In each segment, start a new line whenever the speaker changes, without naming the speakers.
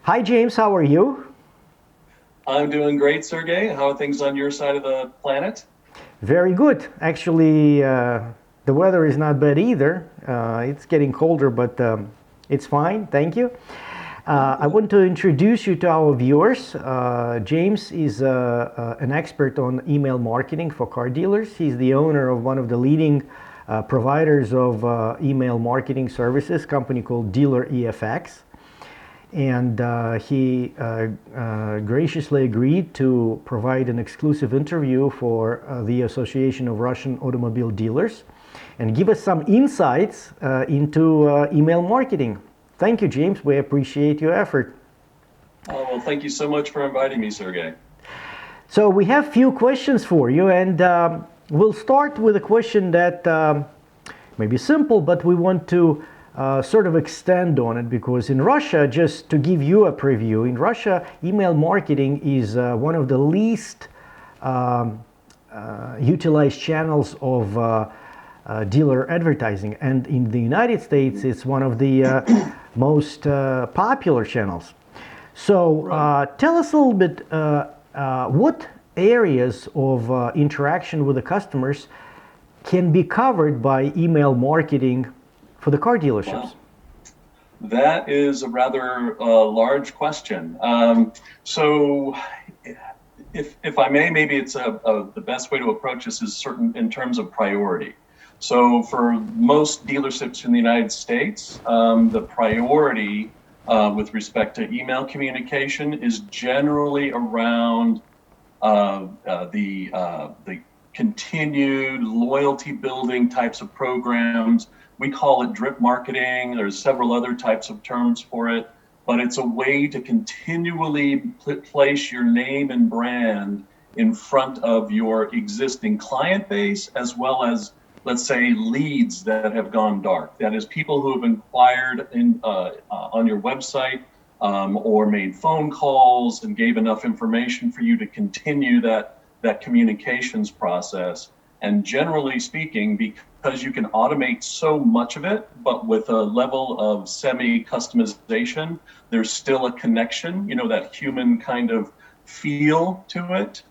Hi, James. How are you?
I'm doing great, Sergey. How are things on your side of the planet?
Very good. Actually, the weather is not bad either. It's getting colder, but it's fine. Thank you.
Oh,
I
good.
want to introduce you to our viewers. James is an expert on email marketing for car dealers. He's the owner of one of the leading providers of email marketing services, company called Dealer EFX. And he graciously agreed to provide an exclusive interview for the Association of Russian Automobile Dealers and give us some insights into email marketing. Thank you, James. We appreciate your effort.
Oh, well, thank you so much for inviting me, Sergey.
So we have few questions for you, and we'll start with a question that may be simple, but we want to sort of extend on it because in Russia, just to give you a preview, in Russia, email marketing is one of the least utilized channels of dealer advertising, and in the United States, it's one of the most popular channels. So
Right.
tell us a little bit what areas of interaction with the customers can be covered by email marketing for the car dealerships.
Wow. That is a rather large question. So, if I may, maybe it's the best way to approach this is certain in terms of priority. So, for most dealerships in the United States, the priority with respect to email communication is generally around the continued loyalty building types of programs. We call it drip marketing. There's several other types of terms for it, but it's a way to continually place your name and brand in front of your existing client base, as well as, let's say, leads that have gone dark. That is, people who have inquired on your website, or made phone calls and gave enough information for you to continue that communications process. And generally speaking, because you can automate so much of it, but with a level of semi-customization, there's still a connection, that human kind of feel to it,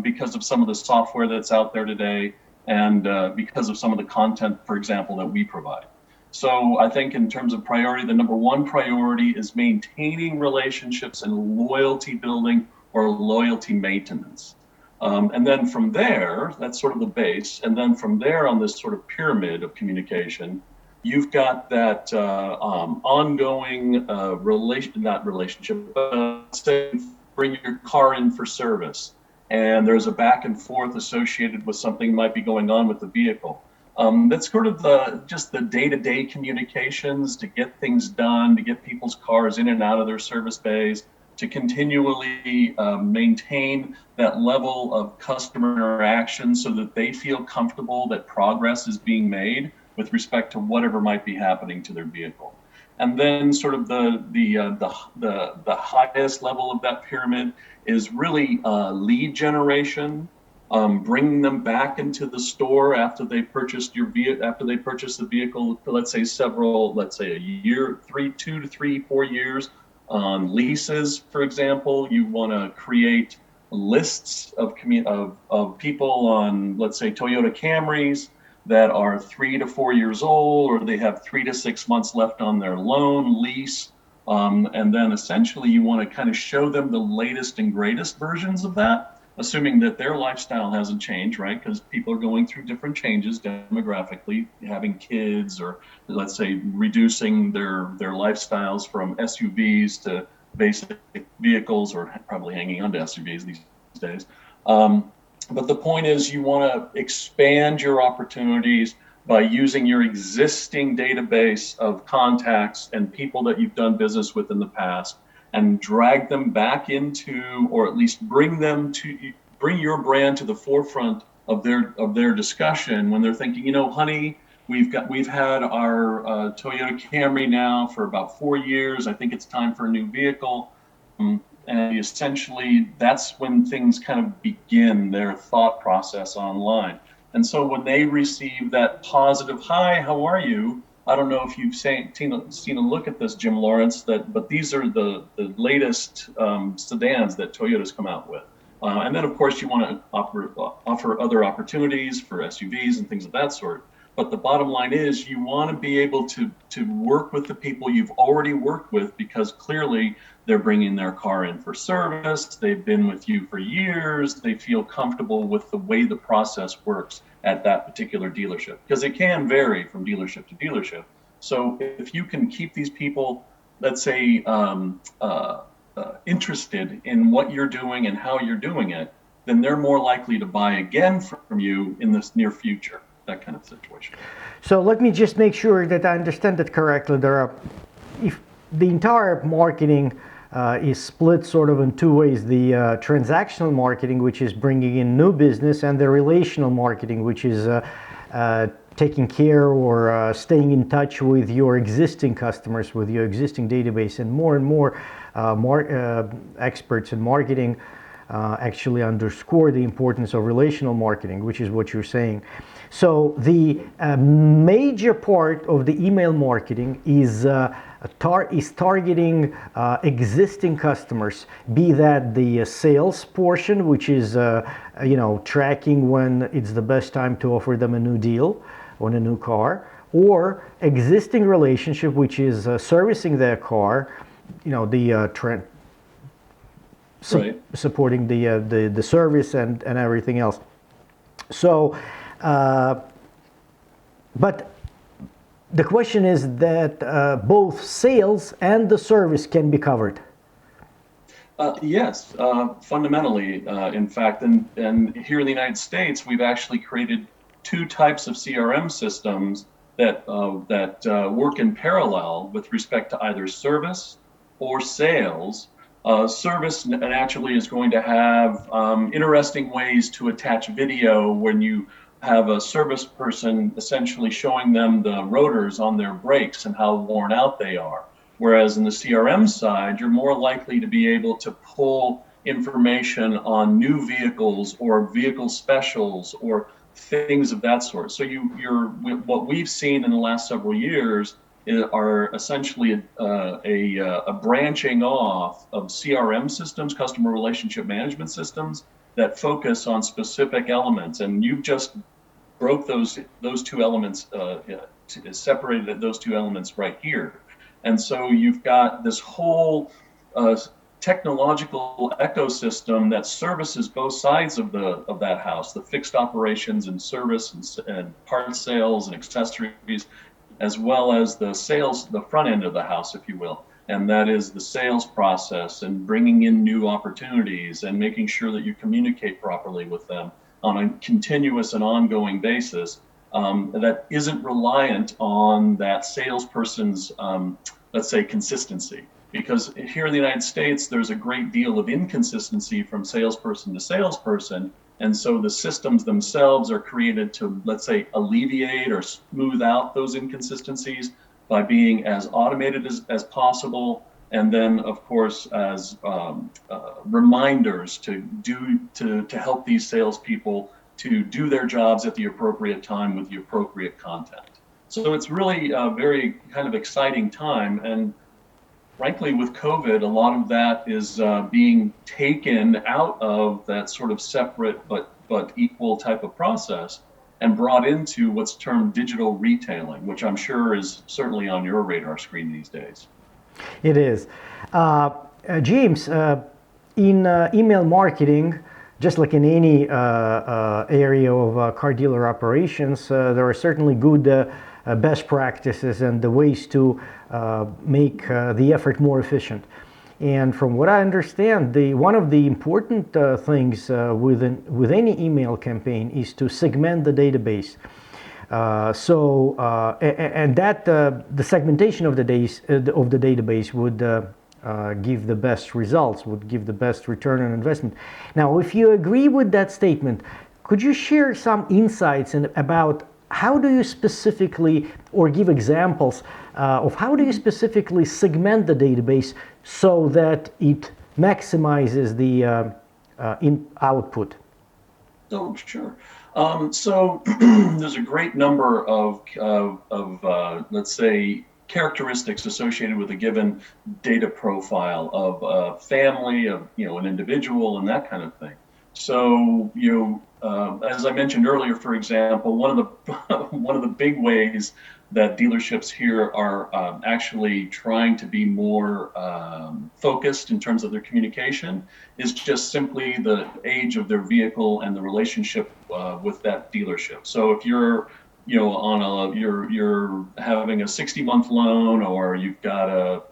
because of some of the software that's out there today, and because of some of the content, for example, that we provide. So I think in terms of priority, the number one priority is maintaining relationships and loyalty building or loyalty maintenance. And then from there, that's sort of the base. And then from there, on this sort of pyramid of communication, you've got that ongoing not relationship, but say bring your car in for service. And there's a back and forth associated with something might be going on with the vehicle. That's sort of just the day-to-day communications to get things done, to get people's cars in and out of their service bays, to continually maintain that level of customer interaction so that they feel comfortable that progress is being made with respect to whatever might be happening to their vehicle. And then sort of the highest level of that pyramid is really lead generation, bringing them back into the store after they purchased after they purchased the vehicle for, let's say a year, 2 to 3, 4 years. On leases, for example, you want to create lists of people on, let's say, Toyota Camrys that are 3 to 4 years old, or they have 3 to 6 months left on their loan lease. And then essentially you want to kind of show them the latest and greatest versions of that, assuming that their lifestyle hasn't changed, right? Because people are going through different changes demographically, having kids, or let's say reducing their lifestyles from SUVs to basic vehicles, or probably hanging on to SUVs these days. But the point is, you want to expand your opportunities by using your existing database of contacts and people that you've done business with in the past, and drag them back into, or at least bring your brand to the forefront of their discussion when they're thinking, honey, we've had our Toyota Camry now for about 4 years. I think it's time for a new vehicle. And essentially, that's when things kind of begin their thought process online. And so when they receive that positive, hi, how are you? I don't know if you've seen a look at this, Jim Lawrence, but these are the latest sedans that Toyota's come out with. And then, of course, you want to offer other opportunities for SUVs and things of that sort. But the bottom line is you want to be able to work with the people you've already worked with, because clearly they're bringing their car in for service. They've been with you for years. They feel comfortable with the way the process works at that particular dealership, because it can vary from dealership to dealership. So if you can keep these people, let's say, interested in what you're doing and how you're doing it, then they're more likely to buy again from you in the near future, that kind of situation.
So let me just make sure that I understand it correctly. If the entire marketing is split sort of in two ways: the transactional marketing, which is bringing in new business, and the relational marketing, which is taking care or staying in touch with your existing customers, with your existing database. And more experts in marketing actually underscore the importance of relational marketing, which is what you're saying. So the major part of the email marketing is targeting existing customers, be that the sales portion, which is tracking when it's the best time to offer them a new deal on a new car, or existing relationship, which is servicing their car, supporting the service and everything else. So, but the question is that both sales and the service can be covered.
Yes, fundamentally, in fact, and here in the United States, we've actually created two types of CRM systems that work in parallel with respect to either service or sales. Service naturally is going to have interesting ways to attach video when you have a service person essentially showing them the rotors on their brakes and how worn out they are. Whereas in the CRM side, you're more likely to be able to pull information on new vehicles or vehicle specials or things of that sort. So what we've seen in the last several years are essentially a branching off of CRM systems, customer relationship management systems, that focus on specific elements. And you've just broke those two elements, separated those two elements right here. And so you've got this whole technological ecosystem that services both sides of that house, the fixed operations and service and parts sales and accessories, as well as the sales, the front end of the house, if you will. And that is the sales process and bringing in new opportunities and making sure that you communicate properly with them on a continuous and ongoing basis that isn't reliant on that salesperson's, let's say, consistency. Because here in the United States, there's a great deal of inconsistency from salesperson to salesperson. And so the systems themselves are created to, let's say, alleviate or smooth out those inconsistencies by being as automated as possible. And then, of course, as reminders to help these salespeople to do their jobs at the appropriate time with the appropriate content. So it's really a very kind of exciting time. And frankly, with COVID, a lot of that is being taken out of that sort of separate but equal type of process and brought into what's termed digital retailing, which I'm sure is certainly on your radar screen these days.
It is. James, in email marketing, just like in any area of car dealer operations, there are certainly good best practices and the ways to make the effort more efficient. And from what I understand, one of the important things with any email campaign is to segment the database. And that the segmentation of the database would give the best results, would give the best return on investment. Now, if you agree with that statement, could you share some insights about how do you specifically, or give examples of how do you specifically segment the database so that it maximizes the output?
Oh, sure. So there's a great number of let's say, characteristics associated with a given data profile of a family, of an individual, and that kind of thing. So as I mentioned earlier, for example, one of the one of the big ways that dealerships here are actually trying to be more focused in terms of their communication is just simply the age of their vehicle and the relationship with that dealership. So if you're on you're having a 60-month loan, or you've got a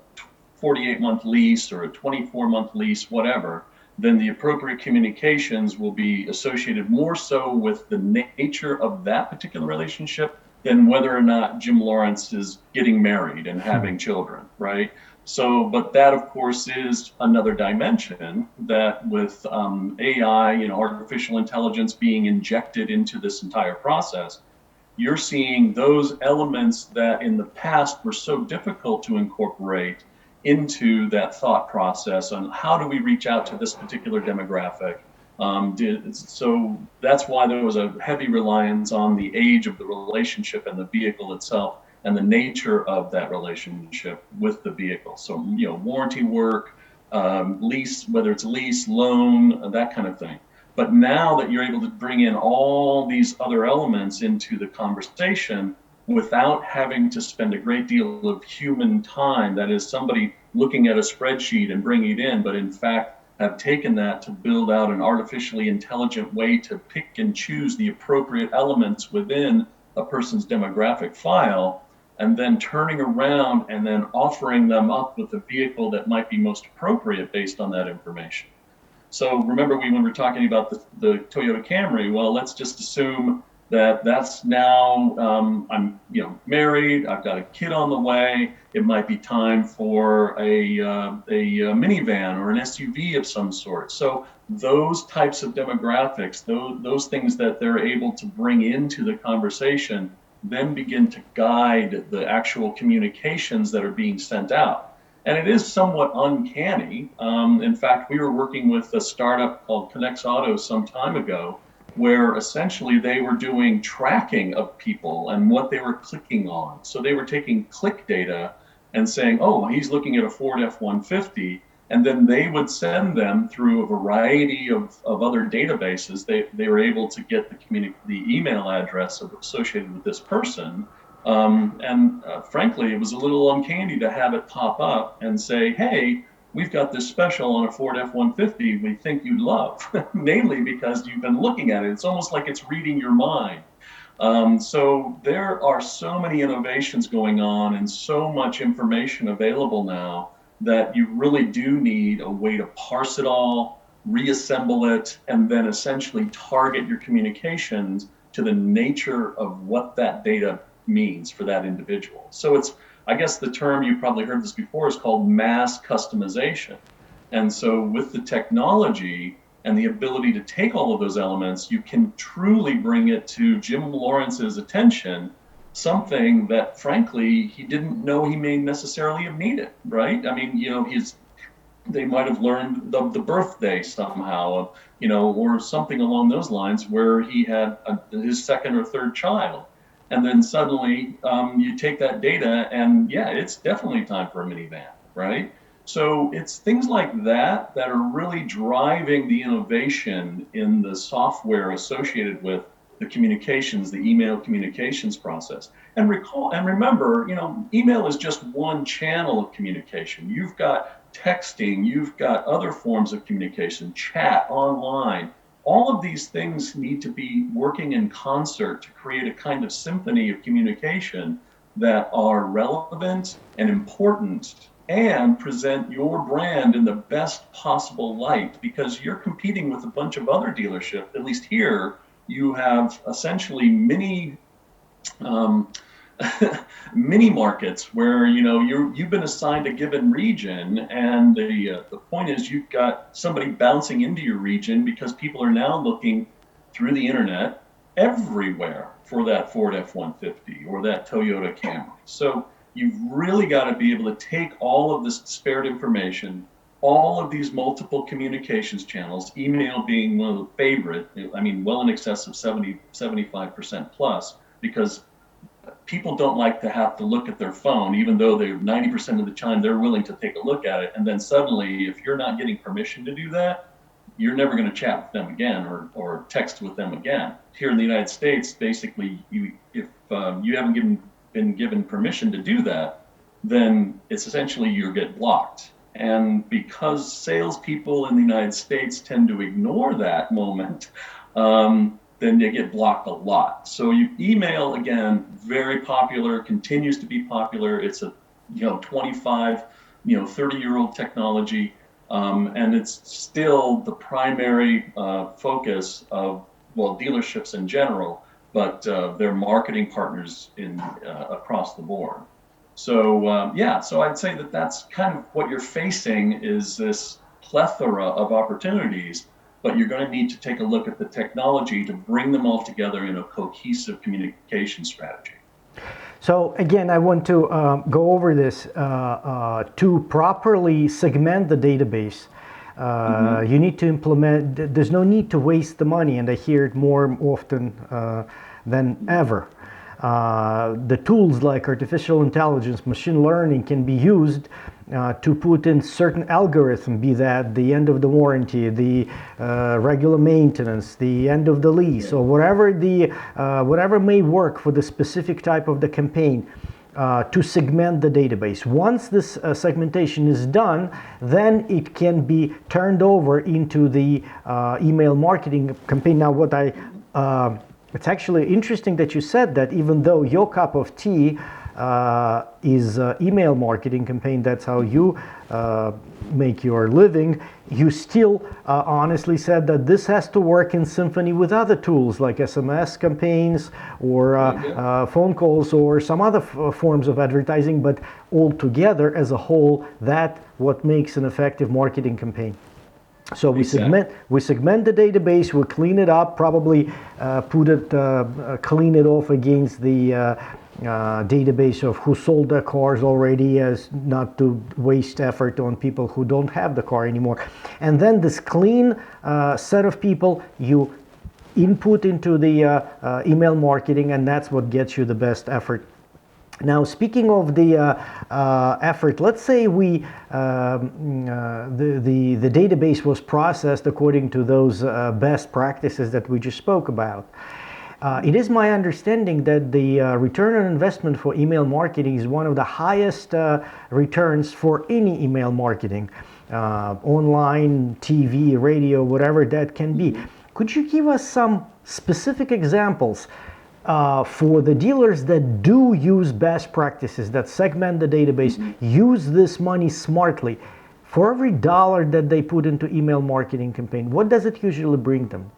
48-month lease or a 24-month lease, whatever, then the appropriate communications will be associated more so with the nature of that particular relationship than whether or not Jim Lawrence is getting married and having children, right? So, but that of course is another dimension that with AI, artificial intelligence being injected into this entire process, you're seeing those elements that in the past were so difficult to incorporate into that thought process on how do we reach out to this particular demographic. So that's why there was a heavy reliance on the age of the relationship and the vehicle itself and the nature of that relationship with the vehicle. So, warranty work, lease, whether it's lease, loan, that kind of thing. But now that you're able to bring in all these other elements into the conversation without having to spend a great deal of human time, that is somebody looking at a spreadsheet and bringing it in, but in fact have taken that to build out an artificially intelligent way to pick and choose the appropriate elements within a person's demographic file, and then turning around and then offering them up with the vehicle that might be most appropriate based on that information. So remember, when we're talking about the Toyota Camry, well, let's just assume that that's now, I'm married, I've got a kid on the way, it might be time for a minivan or an SUV of some sort. So those types of demographics, those things that they're able to bring into the conversation, then begin to guide the actual communications that are being sent out. And it is somewhat uncanny. In fact, we were working with a startup called Connects Auto some time ago, where essentially they were doing tracking of people and what they were clicking on. So they were taking click data and saying, oh, he's looking at a Ford F-150. And then they would send them through a variety of other databases. They were able to get the email address associated with this person. Frankly, it was a little uncanny to have it pop up and say, hey, we've got this special on a Ford F-150 we think you'd love, mainly because you've been looking at it. It's almost like it's reading your mind. So there are so many innovations going on and so much information available now that you really do need a way to parse it all, reassemble it, and then essentially target your communications to the nature of what that data means for that individual. So it's, I guess the term, you probably heard this before, is called mass customization. And so with the technology and the ability to take all of those elements, you can truly bring it to Jim Lawrence's attention, something that frankly he didn't know he may necessarily have needed, right? I mean, they might have learned the birthday somehow, or something along those lines where he had his second or third child. And then suddenly you take that data and yeah, it's definitely time for a minivan, right? So it's things like that that are really driving the innovation in the software associated with the communications, the email communications process. And remember, email is just one channel of communication. You've got texting, you've got other forms of communication, chat, online. All of these things need to be working in concert to create a kind of symphony of communication that are relevant and important and present your brand in the best possible light, because you're competing with a bunch of other dealerships. At least here, you have essentially um, mini markets where you've been assigned a given region, and the point is you've got somebody bouncing into your region because people are now looking through the internet everywhere for that Ford F-150 or that Toyota Camry. So you've really got to be able to take all of this disparate information, all of these multiple communications channels, email being one of the favorite, I mean, well in excess of 75% plus, because people don't like to have to look at their phone, even though they're 90% of the time they're willing to take a look at it. And then suddenly, if you're not getting permission to do that, you're never going to chat with them again or text with them again. Here in the United States, basically, if you haven't been given permission to do that, then it's essentially you get blocked. And because salespeople in the United States tend to ignore that moment, then you get blocked a lot. So email, again, very popular, continues to be popular. It's a 25, 30-year-old technology. And it's still the primary focus of, well, dealerships in general, but their marketing partners across the board. So so I'd say that that's kind of what you're facing is this plethora of opportunities, but you're going to need to take a look at the technology to bring them all together in a cohesive communication strategy.
So again, I want to go over this. To properly segment the database, you need to implement, there's no need to waste the money, and I hear it more often than ever. The tools like artificial intelligence, machine learning can be used to put in certain algorithm, be that the end of the warranty, the regular maintenance, the end of the lease, or whatever may work for the specific type of the campaign, to segment the database. Once this segmentation is done, then it can be turned over into the email marketing campaign. Now, it's actually interesting that you said that, even though your cup of tea is email marketing campaign, that's how you make your living, you still honestly said that this has to work in symphony with other tools like SMS campaigns or phone calls or some other forms of advertising, but all together as a whole, that's what makes an effective marketing campaign. So we segment the database, we clean it up, probably clean it off against the database of who sold their cars already, as not to waste effort on people who don't have the car anymore. And then this clean set of people you input into the email marketing, and that's what gets you the best effort. Now, speaking of the effort, let's say the database was processed according to those best practices that we just spoke about. It is my understanding that the return on investment for email marketing is one of the highest returns for any email marketing, online, TV, radio, whatever that can be. Could you give us some specific examples for the dealers that do use best practices, that segment the database, use this money smartly? For every dollar that they put into email marketing campaign, what does it usually bring them?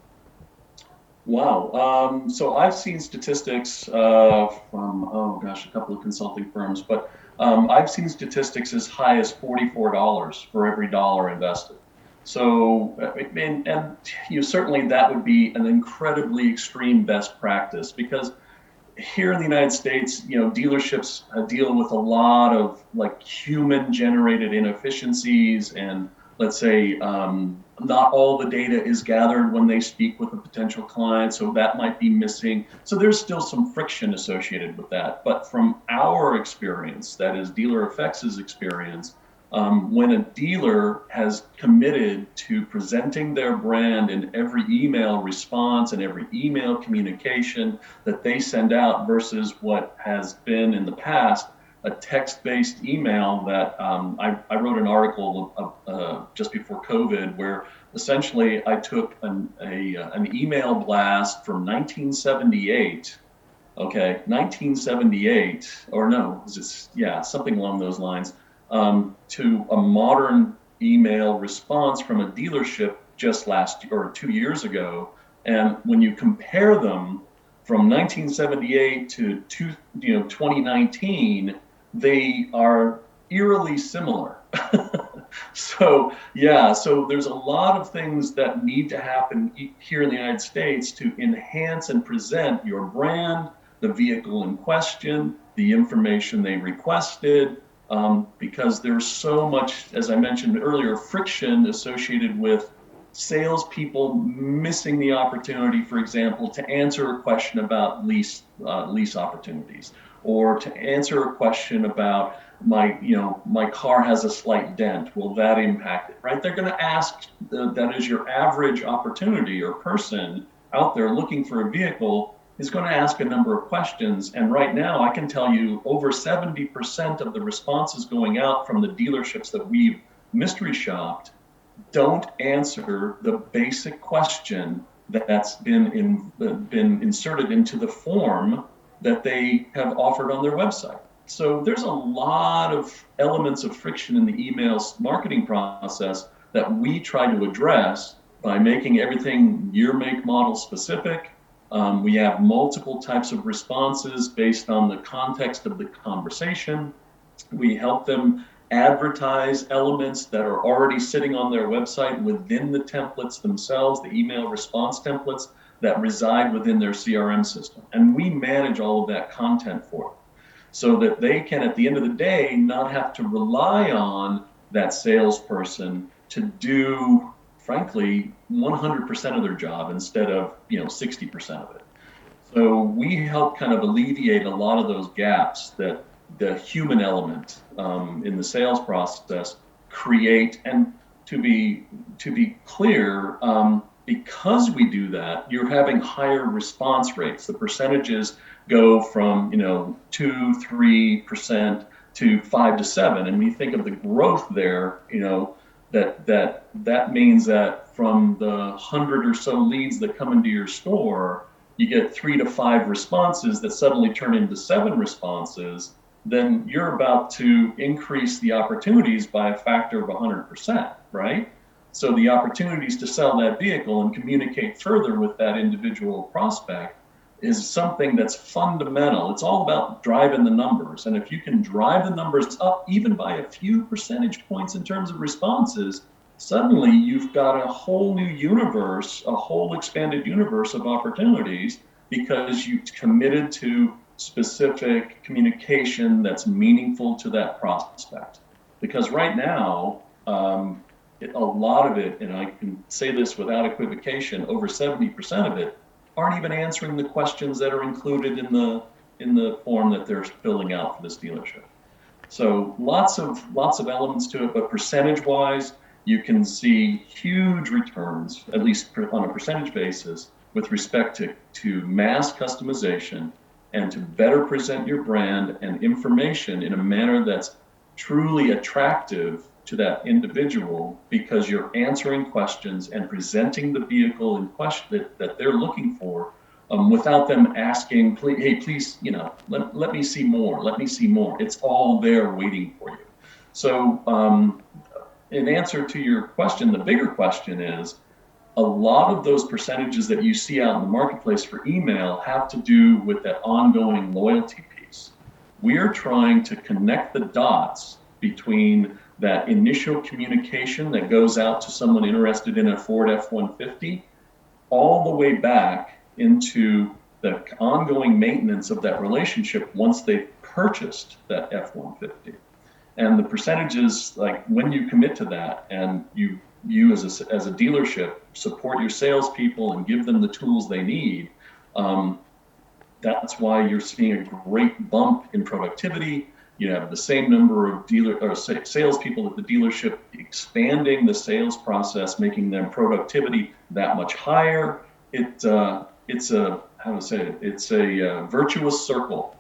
Wow. So I've seen statistics from, a couple of consulting firms, but I've seen statistics as high as $44 for every dollar invested. So, and certainly that would be an incredibly extreme best practice, because here in the United States, dealerships deal with a lot of like human generated inefficiencies, and let's say not all the data is gathered when they speak with a potential client, so that might be missing. So there's still some friction associated with that. But from our experience, that is Dealer FX's experience, when a dealer has committed to presenting their brand in every email response and every email communication that they send out versus what has been in the past a text-based email that I wrote an article just before COVID where essentially I took an email blast from 1978, 1978, or no, something along those lines, to a modern email response from a dealership just last year or 2 years ago. And when you compare them from 1978 to 2019, they are eerily similar. So there's a lot of things that need to happen here in the United States to enhance and present your brand, the vehicle in question, the information they requested, because there's so much, as I mentioned earlier, friction associated with salespeople missing the opportunity, for example, to answer a question about lease opportunities, or to answer a question about my car has a slight dent. Will that impact it? Right? They're going to ask. That is your average opportunity or person out there looking for a vehicle is going to ask a number of questions. And right now, I can tell you over 70% of the responses going out from the dealerships that we've mystery shopped don't answer the basic question that's been inserted into the form that they have offered on their website. So there's a lot of elements of friction in the email marketing process that we try to address by making everything year, make, model specific. We have multiple types of responses based on the context of the conversation. We help them advertise elements that are already sitting on their website within the templates themselves, the email response templates that reside within their CRM system. And we manage all of that content for them so that they can, at the end of the day, not have to rely on that salesperson to do, frankly, 100% of their job instead of 60% of it. So we help kind of alleviate a lot of those gaps that the human element in the sales process create. And to be clear, because we do that, you're having higher response rates. The percentages go from 2-3% to 5-7, and we think of the growth there. That means that from the 100 or so leads that come into your store, you get 3 to 5 responses that suddenly turn into 7 responses. Then you're about to increase the opportunities by a factor of 100%, right? So the opportunities to sell that vehicle and communicate further with that individual prospect is something that's fundamental. It's all about driving the numbers. And if you can drive the numbers up even by a few percentage points in terms of responses, suddenly you've got a whole new universe, a whole expanded universe of opportunities because you've committed to specific communication that's meaningful to that prospect. Because right now, a lot of it, and I can say this without equivocation, over 70% of it aren't even answering the questions that are included in the form that they're filling out for this dealership. So lots of elements to it, but percentage-wise, you can see huge returns, at least on a percentage basis, with respect to mass customization and to better present your brand and information in a manner that's truly attractive to that individual, because you're answering questions and presenting the vehicle in question that they're looking for, without them asking, hey, please, let me see more. Let me see more. It's all there waiting for you. So in answer to your question, the bigger question is, a lot of those percentages that you see out in the marketplace for email have to do with that ongoing loyalty piece. We are trying to connect the dots between that initial communication that goes out to someone interested in a Ford F-150 all the way back into the ongoing maintenance of that relationship once they've purchased that F-150. And the percentages, like when you commit to that and you as a dealership support your salespeople and give them the tools they need, that's why you're seeing a great bump in productivity. You have the same number of salespeople at the dealership, expanding the sales process, making their productivity that much higher. It's a virtuous circle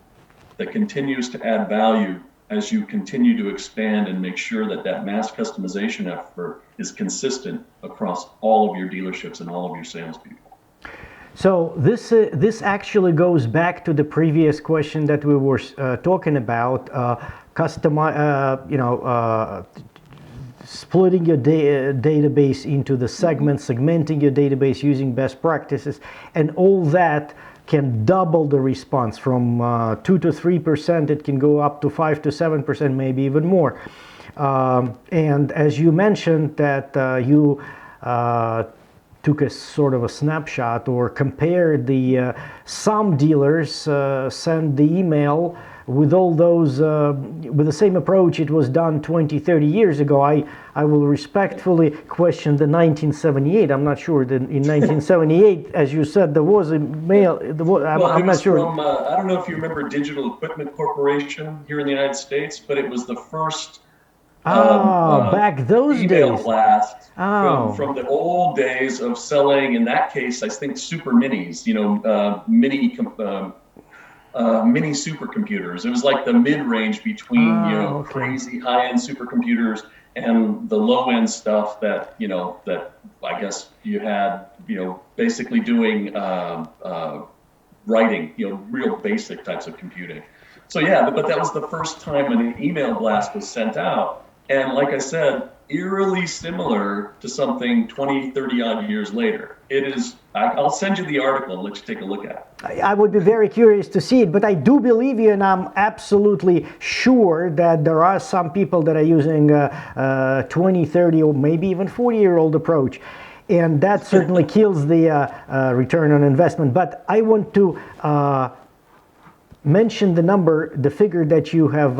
that continues to add value as you continue to expand and make sure that mass customization effort is consistent across all of your dealerships and all of your salespeople.
So this actually goes back to the previous question that we were talking about, splitting your database into the segments, segmenting your database using best practices, and all that can double the response from 2 to 3%. It can go up to 5 to 7%, maybe even more. And as you mentioned that you took a sort of a snapshot or compared some dealers send the email with all those, with the same approach it was done 20, 30 years ago, I will respectfully question the 1978. I'm not sure that in 1978, as you said, there was a mail. I'm not sure.
From, I don't know if you remember Digital Equipment Corporation here in the United States, but it was the first
back those
email
days.
blast from the old days of selling, in that case, I think super minis, mini supercomputers. It was like the mid-range between, crazy high-end supercomputers and the low-end stuff that, that I guess you had, basically doing writing, real basic types of computing. So yeah, but that was the first time an email blast was sent out. And like I said, eerily similar to something 20, 30 odd years later. It is, I'll send you the article and let you take a look at it.
I would be very curious to see it, but I do believe you, and I'm absolutely sure that there are some people that are using 20, 30, or maybe even 40-year-old approach. And that certainly kills the return on investment. But I want to mention the figure that you have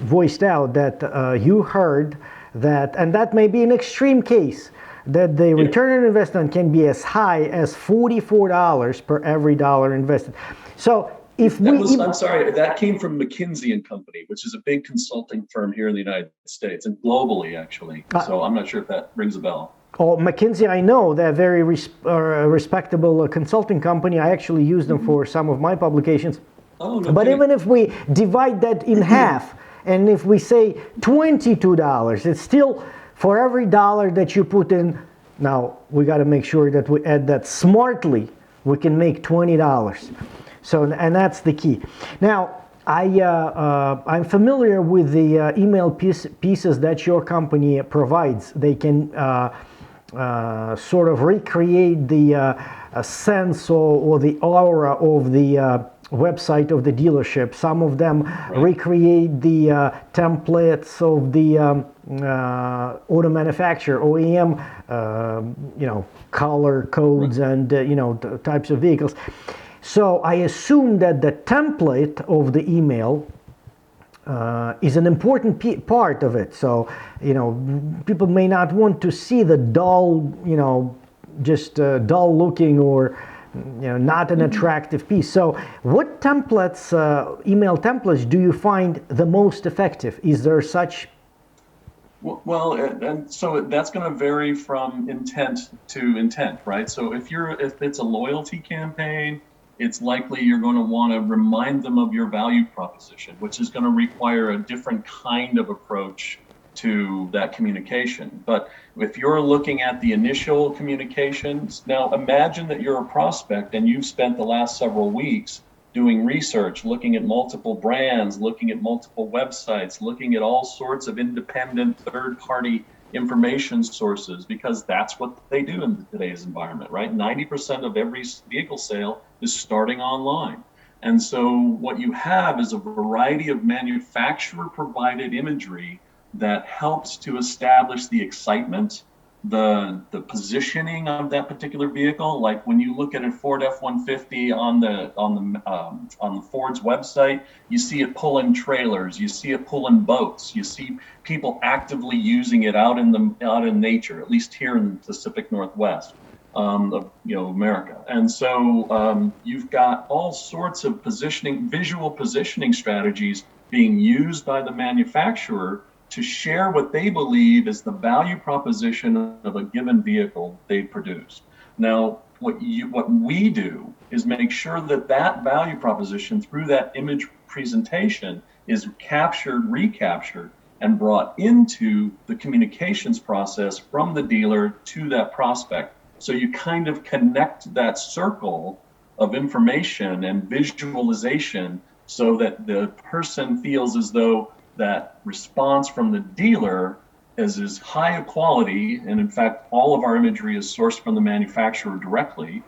voiced out, that you heard that, and that may be an extreme case, that the return on investment can be as high as $44 per every dollar invested. So
I'm sorry, that came from McKinsey and Company, which is a big consulting firm here in the United States and globally, actually. So I'm not sure if that rings a bell.
Oh, McKinsey, I know, they're very respectable consulting company. I actually use them for some of my publications.
Oh, no
but
kidding.
even if we divide that in half, and if we say $22, it's still for every dollar that you put in. Now, we got to make sure that we add that smartly. We can make $20. So, and that's the key. Now, I'm familiar with the email pieces that your company provides. They can sort of recreate the sense or the aura of the website of the dealership. Some of them recreate the templates of the auto manufacturer, OEM, color codes and types of vehicles. So I assume that the template of the email is an important part of it. So, people may not want to see the dull, just dull looking or not an attractive piece. So what templates, email templates, do you find the most effective? Is there such?
Well, and so that's going to vary from intent to intent, right? So if it's a loyalty campaign, it's likely you're going to want to remind them of your value proposition, which is going to require a different kind of approach to that communication. But if you're looking at the initial communications, now imagine that you're a prospect and you've spent the last several weeks doing research, looking at multiple brands, looking at multiple websites, looking at all sorts of independent third-party information sources, because that's what they do in today's environment, right? 90% of every vehicle sale is starting online. And so what you have is a variety of manufacturer-provided imagery that helps to establish the excitement, the positioning of that particular vehicle. Like when you look at a Ford F-150 on the Ford's website, you see it pulling trailers, you see it pulling boats, you see people actively using it out in nature, at least here in the Pacific Northwest of America. And so you've got all sorts of visual positioning strategies being used by the manufacturer to share what they believe is the value proposition of a given vehicle they produce. Now, what we do is make sure that that value proposition through that image presentation is captured, recaptured, and brought into the communications process from the dealer to that prospect. So you kind of connect that circle of information and visualization so that the person feels as though that response from the dealer is as high a quality, and in fact, all of our imagery is sourced from the manufacturer directly,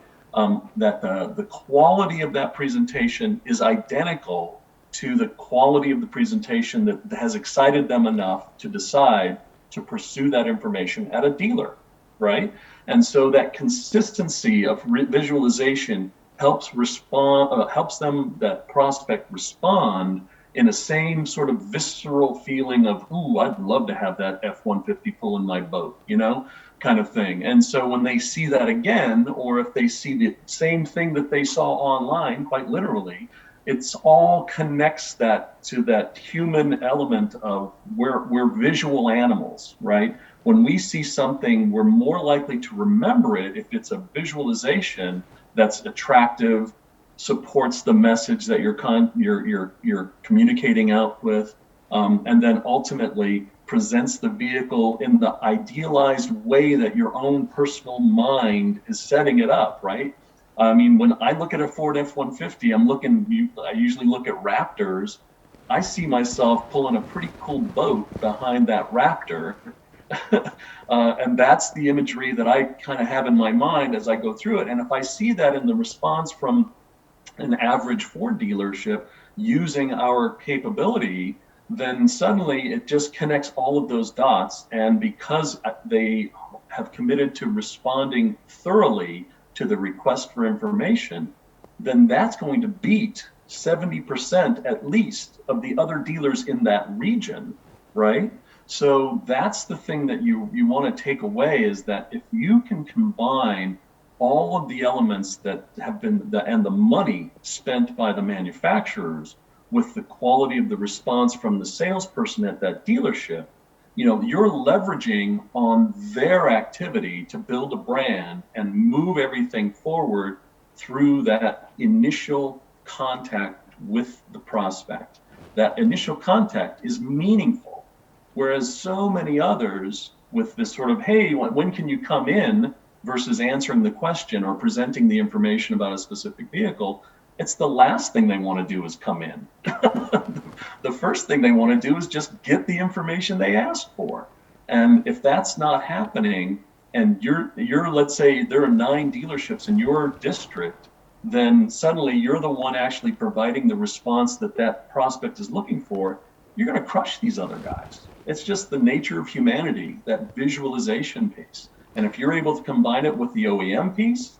that the quality of that presentation is identical to the quality of the presentation that has excited them enough to decide to pursue that information at a dealer, right? And so that consistency of visualization helps them, that prospect, respond in a same sort of visceral feeling of, ooh, I'd love to have that F-150 pulling my boat, kind of thing. And so when they see that again, or if they see the same thing that they saw online, quite literally, it's all connects that to that human element of we're visual animals, right? When we see something, we're more likely to remember it if it's a visualization that's attractive, supports the message that you're communicating out with, and then ultimately presents the vehicle in the idealized way that your own personal mind is setting it up, right? I mean, when I look at a Ford F-150, I usually look at Raptors. I see myself pulling a pretty cool boat behind that Raptor. And that's the imagery that I kind of have in my mind as I go through it. And if I see that in the response from an average Ford dealership using our capability, then suddenly it just connects all of those dots. And because they have committed to responding thoroughly to the request for information, then that's going to beat 70% at least of the other dealers in that region, right? So that's the thing that you want to take away, is that if you can combine all of the elements that have been and the money spent by the manufacturers with the quality of the response from the salesperson at that dealership, you're leveraging on their activity to build a brand and move everything forward through that initial contact with the prospect. That initial contact is meaningful, whereas so many others with this sort of, hey, when can you come in, versus answering the question or presenting the information about a specific vehicle, it's the last thing they want to do is come in. The first thing they want to do is just get the information they asked for. And if that's not happening, and you're let's say there are 9 dealerships in your district, then suddenly you're the one actually providing the response that prospect is looking for, you're going to crush these other guys. It's just the nature of humanity, that visualization piece. And if you're able to combine it with the OEM piece,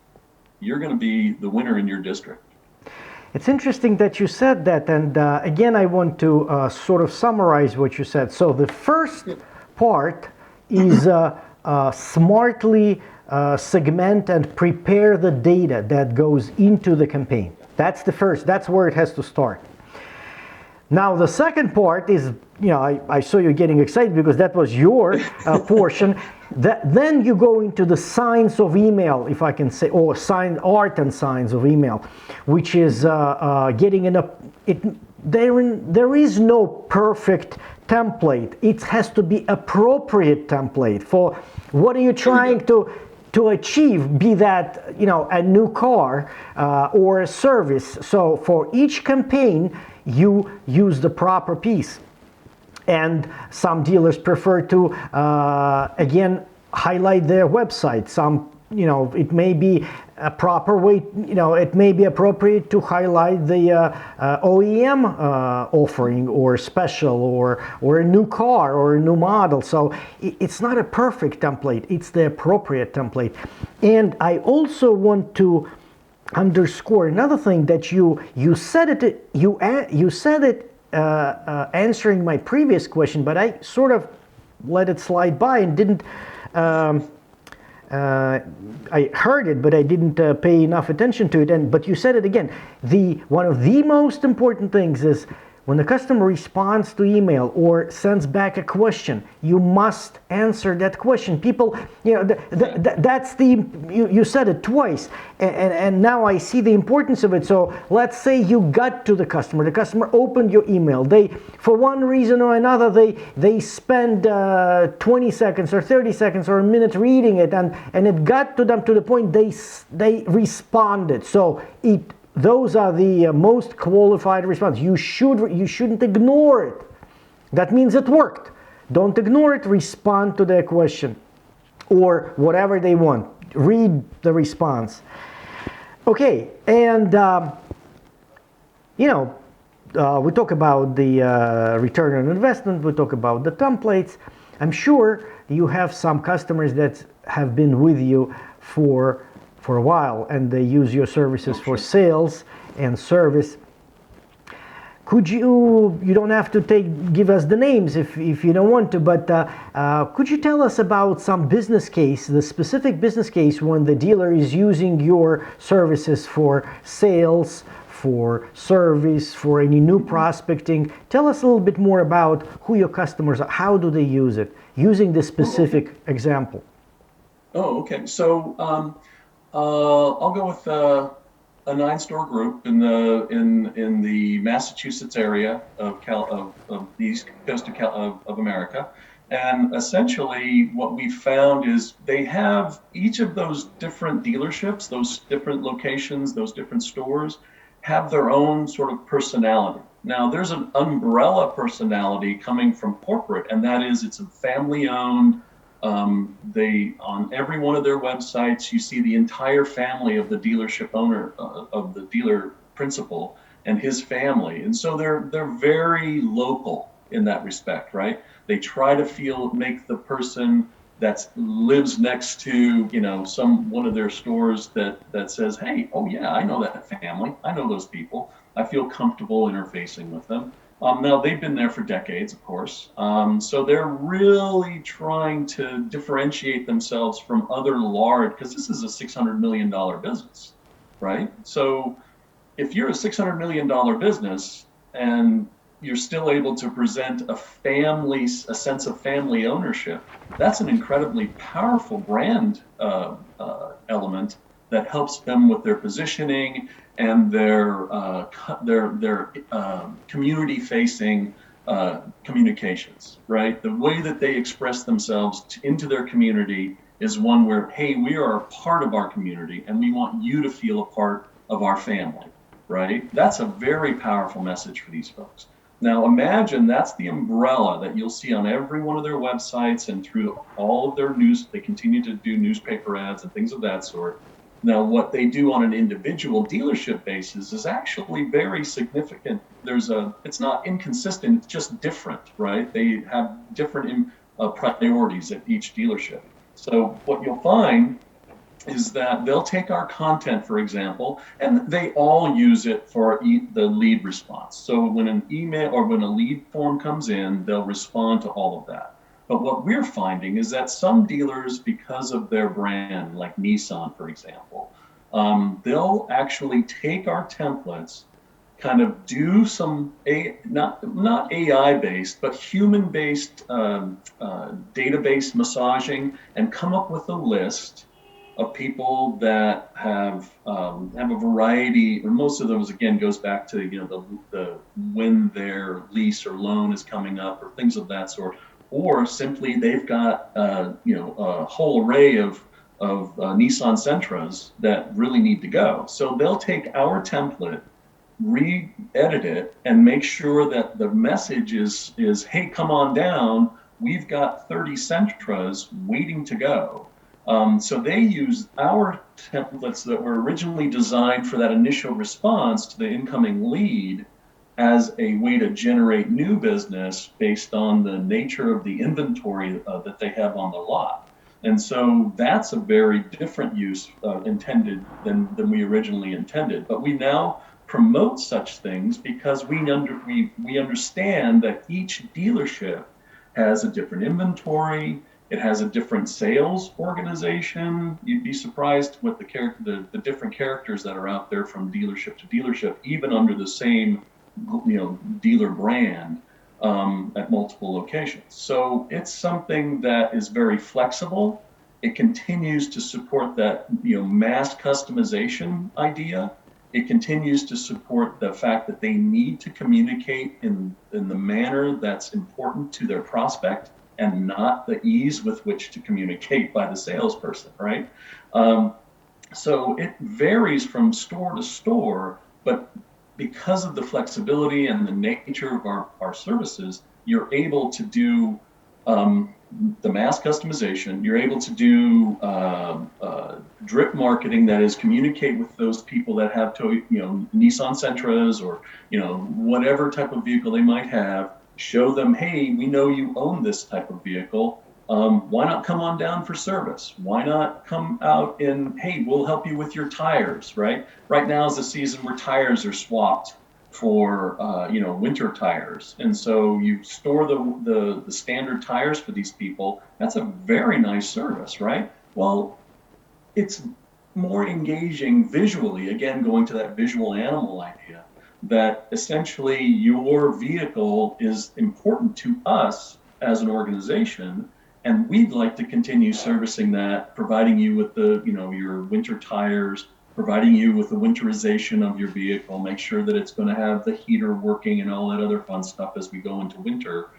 you're going to be the winner in your district.
It's interesting that you said that, and again, I want to sort of summarize what you said. So the first part is smartly segment and prepare the data that goes into the campaign. That's the first, that's where it has to start. Now the second part is, I saw you getting excited because that was your portion. Then you go into the science of email, if I can say, or art and science of email, which is getting there is no perfect template. It has to be appropriate template for what are you trying to achieve, be that a new car or a service. So for each campaign, you use the proper piece. And some dealers prefer to, again, highlight their website. Some, it may be a proper way, it may be appropriate to highlight the OEM offering or special or a new car or a new model. So it's not a perfect template, it's the appropriate template. And I also want to underscore another thing that you said it answering my previous question, but I sort of let it slide by and didn't. I heard it, but I didn't pay enough attention to it. But you said it again. One of the most important things is when the customer responds to email or sends back a question, you must answer that question. People, that's you said it twice, and now I see the importance of it. So let's say you got to the customer opened your email. They, for one reason or another, they spend 20 seconds or 30 seconds or a minute reading it, and it got to them to the point they responded. So those are the most qualified response. You shouldn't ignore it. That means it worked. Don't ignore it. Respond to their question or whatever they want. Read the response. Okay, and we talk about the return on investment. We talk about the templates. I'm sure you have some customers that have been with you for for a while and they use your services for sales and service. Could you don't have to give us the names if you don't want to, but could you tell us about some business case, the specific business case when the dealer is using your services for sales, for service, for any new prospecting? Tell us a little bit more about who your customers are, how do they use it, using this specific example.
Oh, okay. So I'll go with a 9-store group in the Massachusetts area of the East Coast of America, and essentially what we found is they have each of those different dealerships, those different locations, those different stores have their own sort of personality. Now there's an umbrella personality coming from corporate, and that is it's a family-owned. They on every one of their websites, you see the entire family of the dealership owner, of the dealer principal and his family, and so they're very local in that respect, right? They try to make the person that lives next to one of their stores that says, hey, oh yeah, I know that family, I know those people, I feel comfortable interfacing with them. Now, they've been there for decades, of course, so they're really trying to differentiate themselves from other large, because this is a $600 million business, right? So if you're a $600 million business and you're still able to present a sense of family ownership, that's an incredibly powerful brand element that helps them with their positioning and their community-facing communications, right? The way that they express themselves into their community is one where, hey, we are a part of our community and we want you to feel a part of our family, right? That's a very powerful message for these folks. Now imagine that's the umbrella that you'll see on every one of their websites and through all of their news. They continue to do newspaper ads and things of that sort. Now, what they do on an individual dealership basis is actually very significant. It's not inconsistent, it's just different, right? They have different priorities at each dealership. So what you'll find is that they'll take our content, for example, and they all use it for the lead response. So when an email or when a lead form comes in, they'll respond to all of that. But what we're finding is that some dealers, because of their brand, like Nissan, for example, they'll actually take our templates, kind of do some not AI-based, but human-based database massaging, and come up with a list of people that have a variety, and most of those again goes back to the when their lease or loan is coming up or things of that sort. Or simply they've got a whole array of Nissan Sentras that really need to go. So they'll take our template, re-edit it, and make sure that the message is hey, come on down. We've got 30 Sentras waiting to go. So they use our templates that were originally designed for that initial response to the incoming lead as a way to generate new business based on the nature of the inventory that they have on the lot. And so that's a very different use intended than we originally intended. But we now promote such things because we understand that each dealership has a different inventory. It has a different sales organization. You'd be surprised with the different characters that are out there from dealership to dealership, even under the same dealer brand at multiple locations. So it's something that is very flexible. It continues to support that mass customization idea. It continues to support the fact that they need to communicate in the manner that's important to their prospect and not the ease with which to communicate by the salesperson, right? So it varies from store to store, but because of the flexibility and the nature of our services, you're able to do the mass customization. You're able to do drip marketing, that is, communicate with those people that have Nissan Sentras or whatever type of vehicle they might have. Show them, hey, we know you own this type of vehicle. Why not come on down for service? Why not come out and, hey, we'll help you with your tires, right? Right now is the season where tires are swapped for winter tires, and so you store the standard tires for these people. That's a very nice service, right? Well, it's more engaging visually, again, going to that visual animal idea, that essentially your vehicle is important to us as an organization, and we'd like to continue servicing that, providing you with your winter tires, providing you with the winterization of your vehicle, make sure that it's going to have the heater working and all that other fun stuff as we go into winter.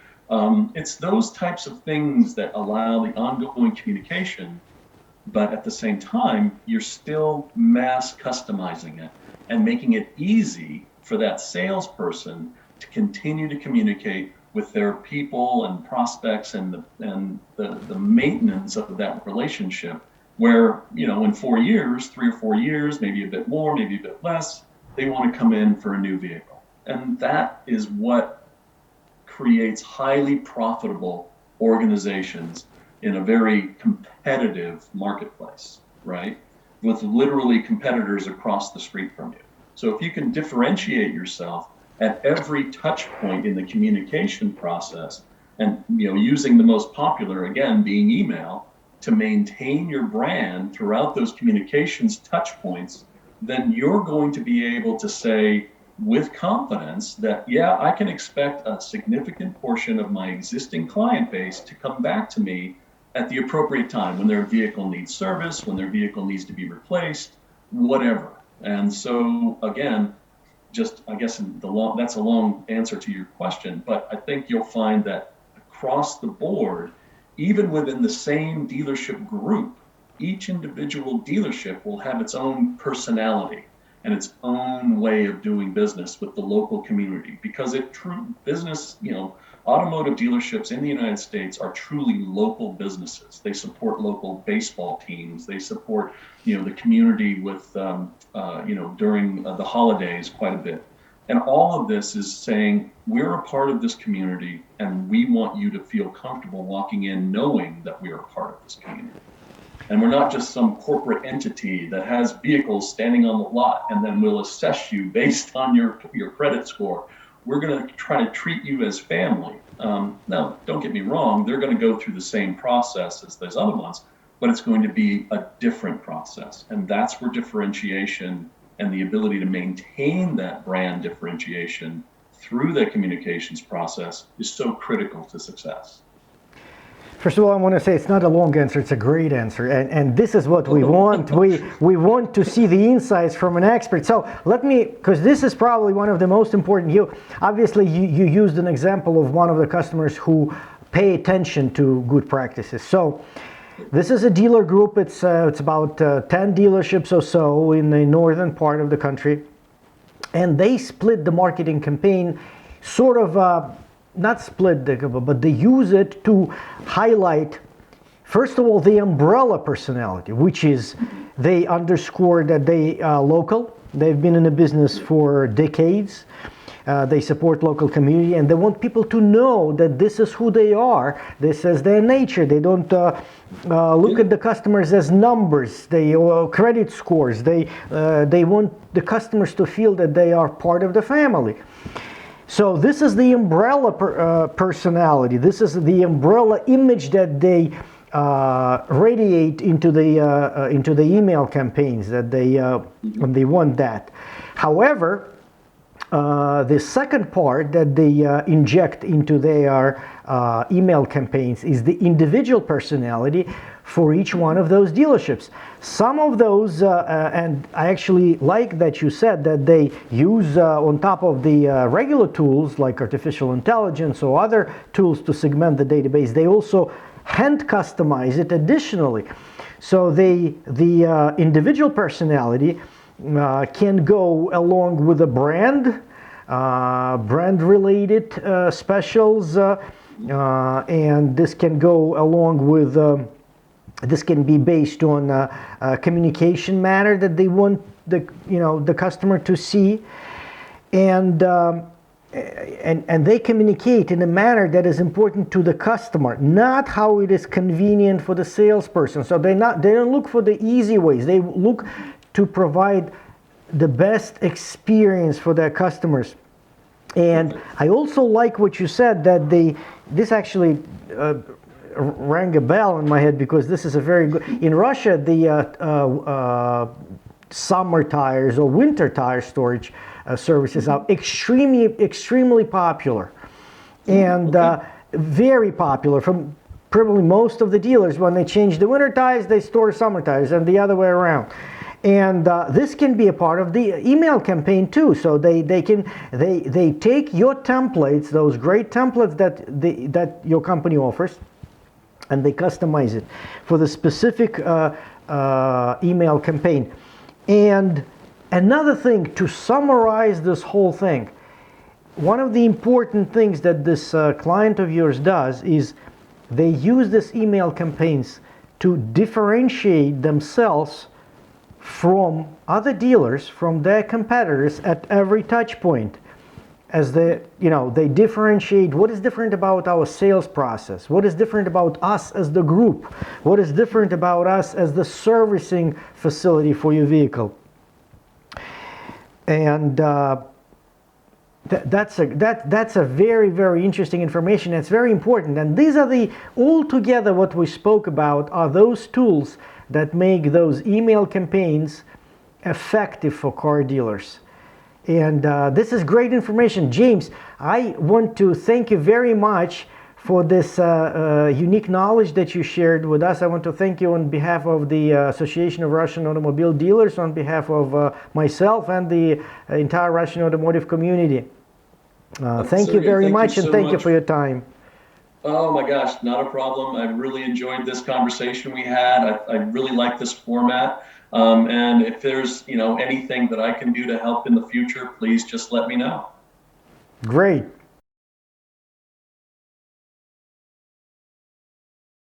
It's those types of things that allow the ongoing communication, but at the same time, you're still mass customizing it and making it easy for that salesperson to continue to communicate with their people and prospects, and the maintenance of that relationship, where, in 4 years, 3 or 4 years, maybe a bit more, maybe a bit less, they want to come in for a new vehicle. And that is what creates highly profitable organizations in a very competitive marketplace, right? With literally competitors across the street from you. So if you can differentiate yourself at every touch point in the communication process, and using the most popular, again, being email, to maintain your brand throughout those communications touch points, then you're going to be able to say with confidence that, yeah, I can expect a significant portion of my existing client base to come back to me at the appropriate time, when their vehicle needs service, when their vehicle needs to be replaced, whatever. And so, again, I guess that's a long answer to your question, but I think you'll find that across the board, even within the same dealership group, each individual dealership will have its own personality and its own way of doing business with the local community, because automotive dealerships in the United States are truly local businesses. They support local baseball teams. They support, the community with, during the holidays quite a bit. And all of this is saying, we're a part of this community, and we want you to feel comfortable walking in knowing that we are a part of this community. And we're not just some corporate entity that has vehicles standing on the lot and then we'll assess you based on your credit score. We're going to try to treat you as family. Now, don't get me wrong, they're going to go through the same process as those other ones, but it's going to be a different process. And that's where differentiation and the ability to maintain that brand differentiation through the communications process is so critical to success.
First of all, I want to say it's not a long answer, it's a great answer. And this is what we want. We want to see the insights from an expert. So because this is probably one of the most important. Obviously, you used an example of one of the customers who pay attention to good practices. So this is a dealer group. It's about 10 dealerships or so in the northern part of the country. And they split the marketing campaign sort of not split, but they use it to highlight, first of all, the umbrella personality, which is they underscore that they are local. They've been in the business for decades. They support local community, and they want people to know that this is who they are. This is their nature. They don't look at the customers as numbers, credit scores. They want the customers to feel that they are part of the family. So this is the umbrella personality. This is the umbrella image that they radiate into the email campaigns, that they want that. However, the second part that they inject into their email campaigns is the individual personality for each one of those dealerships. Some of those, and I actually like that you said that they use on top of the regular tools like artificial intelligence or other tools to segment the database, they also hand customize it additionally. So the individual personality can go along with a brand related specials, and this can go along with this can be based on a communication matter that they want the customer to see, and and they communicate in a manner that is important to the customer, not how it is convenient for the salesperson. So they don't look for the easy ways. They look to provide the best experience for their customers. And I also like what you said, that this actually rang a bell in my head, because this is a very good. In Russia, the summer tires or winter tire storage services are extremely popular, and very popular. From probably most of the dealers, when they change the winter tires, they store summer tires, and the other way around. And this can be a part of the email campaign too. So they take your templates, those great templates that your company offers, and they customize it for the specific email campaign. And another thing, to summarize this whole thing, one of the important things that this client of yours does is they use these email campaigns to differentiate themselves from other dealers, from their competitors at every touch point. As they differentiate what is different about our sales process, what is different about us as the group, what is different about us as the servicing facility for your vehicle. And that's a very, very interesting information. It's very important. And these are altogether what we spoke about are those tools that make those email campaigns effective for car dealers. And this is great information. James, I want to thank you very much for this unique knowledge that you shared with us. I want to thank you on behalf of the Association of Russian Automobile Dealers, on behalf of myself and the entire Russian automotive community. Thank you very much, and thank you for your time.
Oh my gosh, not a problem. I really enjoyed this conversation we had. I really like this format. And if there's anything that I can do to help in the future, please just let me know.
Great.